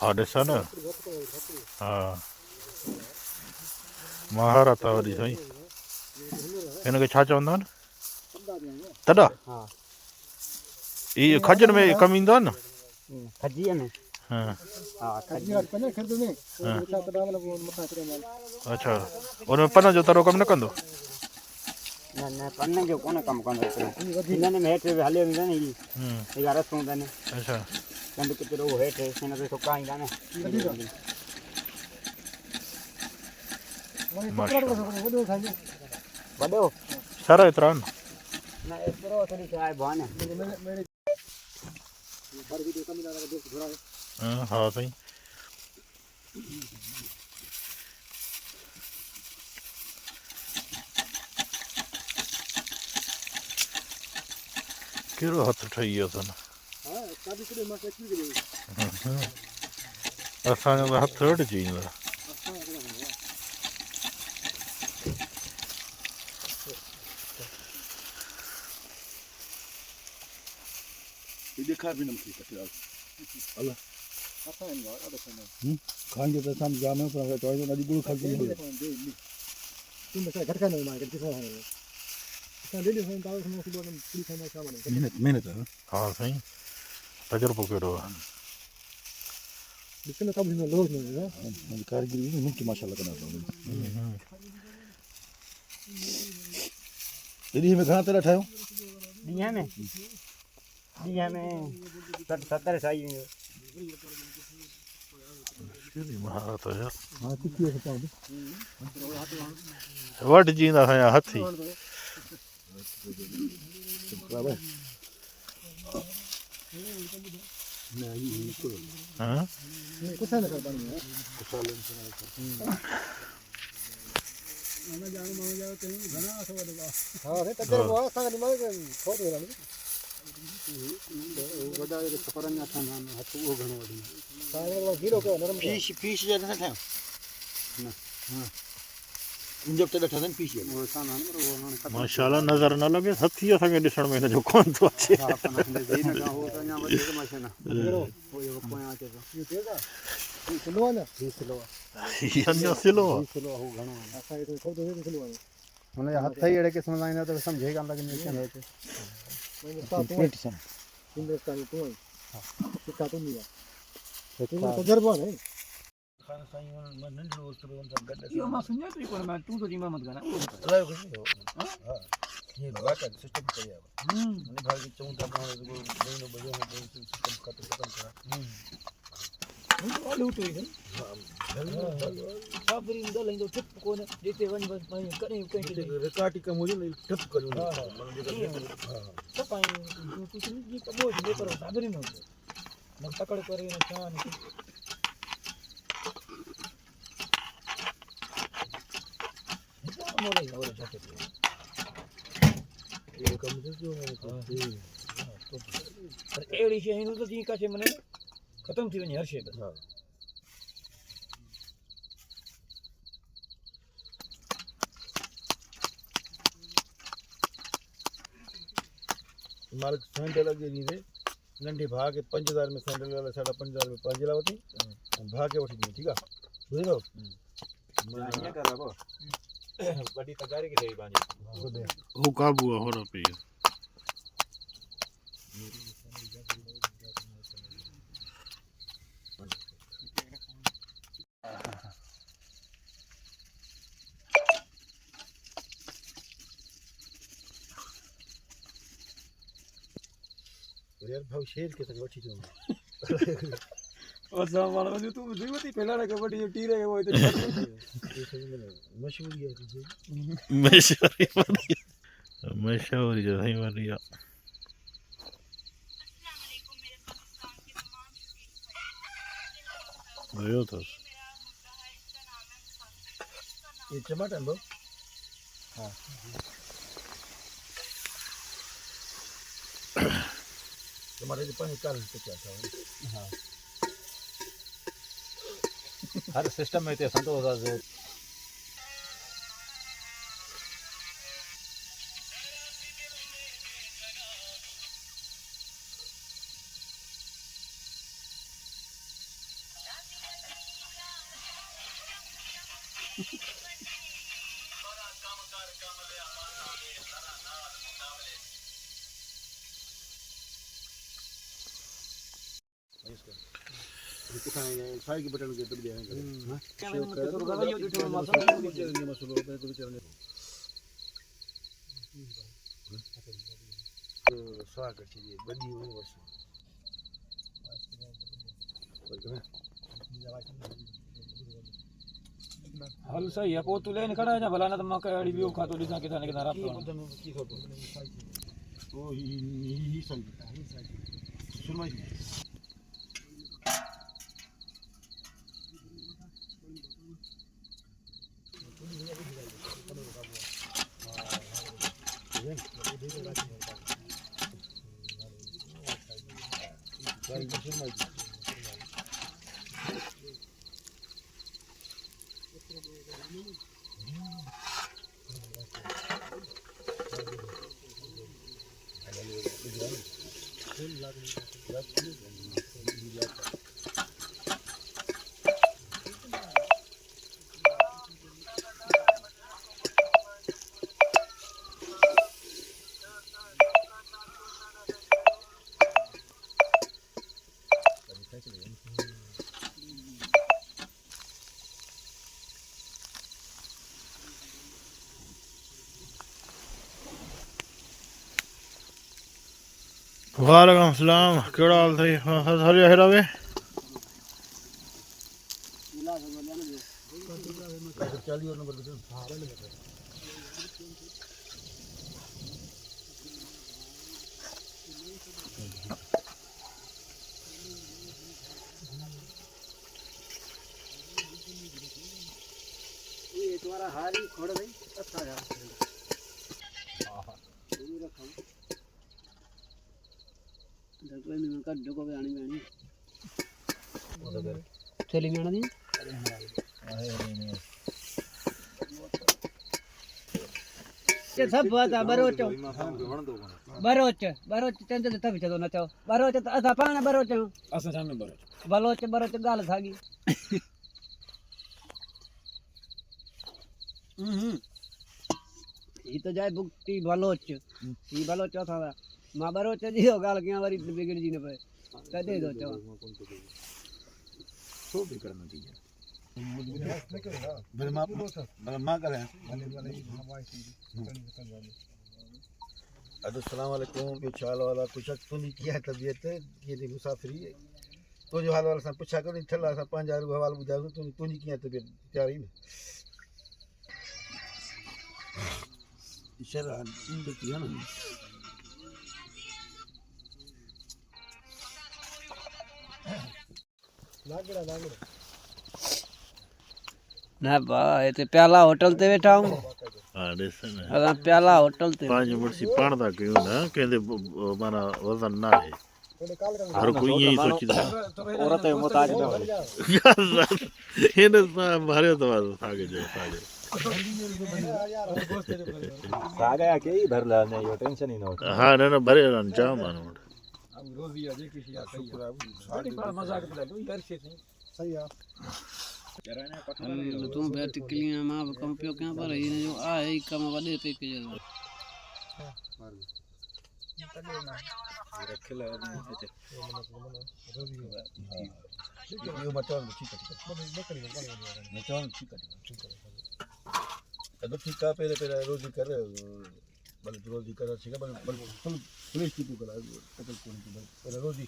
हाँ ॾिसां न हा महारत आहे वॾी साईं हिनखे छा चवंदा आहिनि तॾा इहे खजनि में कमु ईंदो आहे न खजीअ में हा अच्छा उन में पन जो तरो कमु न कंदो न न पन जो कोन कमु कंदो हिननि में हेठि हलियो वेंदो न हीअ रसूं अथनि अच्छा चंड किचिरो हेठि हिन ते सुका ईंदा न वॾो सर एतिरा आहिनि न एतिरो थोरी चवाइबो आहे न हा साईं कहिड़ो हथु ठही वियो अथनि असांजो त हथु रड़िजी ईंदो खाएंगे तो शाम जामे पर तो नदी गुड़ खा के मेहनत हा साईं तजुर्बो कहिड़ो आहे कारीगरी मुख्य माशाल्लाह करना दीदी में घणा तेरा ठायो ॾींहं में 60-70 ठाही कहिड़ी महारत आहे यार हां किथे है पाउंड वढिजी ईंदा असांजा हथी बराबर हा कुछ ना कर पानी हां रे तजर वो संग निमल छोड़ दे रहा वडा रे खपरन था ना हथ वो घणो वडी सारे वो हीरो के नरम फीश जे न ठाहियो न हां इंजेक्ट ॾठा अथनि पीस वो सां न माशाल्लाह नज़र न लॻे हथी असांखे ॾिसण में हिनजो कोन थो अचे हा हो त अञा वधीक मशीन हो यो पोयां अचे थो ये देगा ये किलो है ना 20 किलो हीअ अञा सिलो आहे 20 किलो हो घणो असां ये तो 2 किलो है हुन हथ ही अड़े क़िस्म दा ईंदा त सम्झे कान लॻंदी कीअं हिते हिंदुस्तान हिंदुस्तानी तूं हां सिक्का तुम दिया तजर्बा है खान साईं मन नंढो ओतिरो उन सां गॾु इहो मां सुञातो ई कोन मां तूं तो जी मत गाना अलाए कुझु नहीं हो हा ये वाक़ई सिस्टम सही आहे उन भाई के चऊं था मां महीनो बजो में सिस्टम खत्म करा वाली उठो ई साबरी में दलाईंदो ठप कोन जेते वञ बस पाई कॾहिं कंहिं रिकार्ड कम हो न ठप करियो हा मन जेका हा सपाई कुछ नहीं कबो जे पर साबरी न न पकड़ करे न छान मोरे और जाके ये कम से जो है पर एड़ी शइ नु त जी काचे मने खत्म थी वञे हर शइ हा मालिक सैंडल अॻे ॾींदे नंढे भाउ खे 5000 में सैंडल वाला 5000 में पंहिंजे लाइ वठी भाउ खे वठी ॾिनी ठीकु आहे ॿुधो ईअं कर रहो वॾी तगारी की ठही पंहिंजी हो काबू आहे हो पई यार भाउ शेर खे त वठी अचो असां माण्हू जो तूं ॿुधी वठी फैलाण कबड्डी जो टीरे वो हिते मशहूरी आहे मशहूरी जो साईं वरी आहे वियो अथसि ये टमाटर लो हाँ टमाटर के पानी काल के क्या था हाँ हर सिस्टम में संतोष आहे साई के बटन के तब जाएंगे स्वागत है बड़ी वस्तु हल सही है पोतू लेने खड़ा है भला ना तो मका अड़ी भी खा तो दिसा के थाने के नारा ओ ही सही सुन भाई वालेकुम सलाम केड़ा हाल थई हरिया हेरावे 40 नंबर पे ये तुम्हारा हारी खोड़ भाई अच्छा है डॉक्टर ने उनका डोको पे आनी आनी थैली में आना दी ये सब बात बरोच बरोच चंद तब चलो न चाओ बरोच असा पाण बरोच असा सामने बलोच बरोच गाल थागी ये तो जाए बुक्ति बलोच ये बलोच था मां बरोच जी हो गाल क्या वारी बिगड़ जी ने पे कदे दो चो तो भी करना चाहिए मां कर अस्सलाम वालेकुम के चाल वाला कुछ तो नहीं किया तबीयत ये दी मुसाफरी तो जो हाल वाला सा पूछा कर ठला सा 5000 हवाल बुझा तो नहीं किया तबीयत तैयारी में इशारा देखिए ना ना बा ये ते प्याला होटल ते बैठा हूं हां देसन अदा प्याला होटल ते पांच मुर्सी पाणदा क्यों ना कहंदे माना वजन ना है हर कोई यही सोचदा औरत है मोहताज ना हो इन मारे तो सागे जो सागे सागा के ही भर ला नहीं यो टेंशन ही ना हो हां ना भरे ना जाम मानो अब रोज भी अजे किसी या सही है मजाक बता दो यार से सही है तुम बैठ क्लियां मां कम पियो क्या पर ये जो आ है कम वडे ते के जो रख ले ये मटन ठीक है अब ठीक है पहले रोजी कर बल रोजी कर ठीक है बल पुलिस की तो करा कतल कोन की बल रोजी